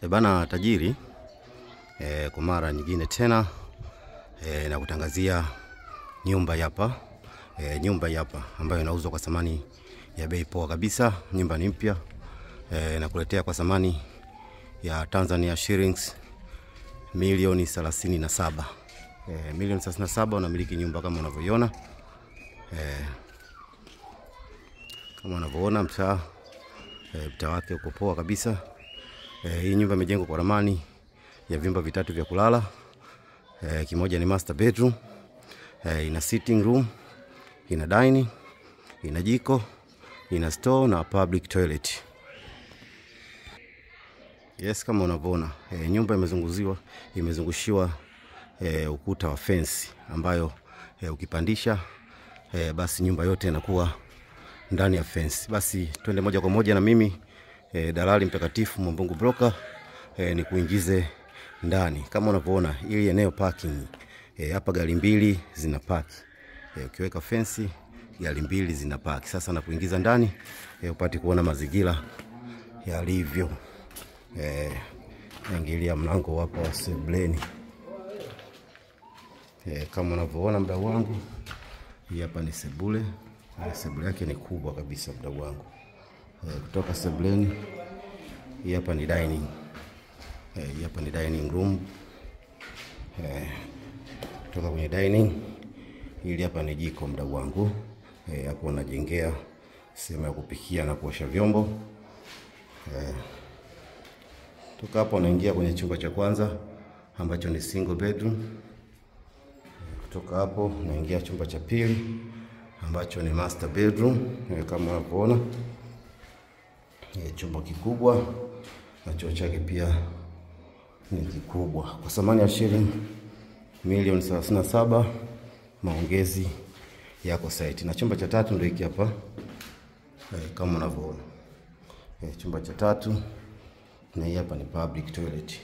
Bana tajiri, kwa mara nyingine tena na kutangazia nyumba hapa. Nyumba hapa ambayo inauzwa kwa thamani ya bei poa kabisa. Nyumba ni mpya, na kuletea kwa thamani ya Tanzania shillings milioni 37. Milioni 37 unamiliki nyumba kama unavyoiona. Kama unavyoona mtaa wake uko poa kabisa. Hii nyumba imejengwa kwa ramani ya vyumba vitatu vya kulala. Kimoja ni master bedroom, ina sitting room, ina dining, ina jiko, ina store na public toilet. Yes, kama unavyoona nyumba imezungushiwa ukuta wa fence ambayo ukipandisha basi nyumba yote inakuwa ndani ya fence. Basi twende moja kwa moja na mimi dalali mtakatifu Mwambungu Broker, ni kuingize ndani. Kama unavyoona hili eneo parking, hapa gari mbili zina park. Ukiweka fence gari mbili zina park. Sasa na kuingiza ndani upate kuona mazingira yalivyo. Ingilia mlango hapa wa sebuleni. Kama unavyoona mdau wangu, hii hapa ni sebule. Sebule yake ni kubwa kabisa mdau wangu. Kutoka sebuleni hii hapa ni dining. Hii hapa ni dining room. Kutoka kwenye dining hili hapa ni jiko mdau wangu. Hapo unajengea sehemu ya kupikia na kuosha vyombo. Toka hapo unaingia kwenye chumba cha kwanza ambacho ni single bedroom. Kutoka hapo unaingia chumba cha pili ambacho ni master bedroom. Kama unavyoona chumba kikubwa na choo chake pia ni kikubwa. Kwa thamani ya shilingi milioni 37 maongezi yako site. Na chumba cha tatu ndio hiki hapa. Kama unavyoona chumba cha tatu, na hii hapa ni public toilet.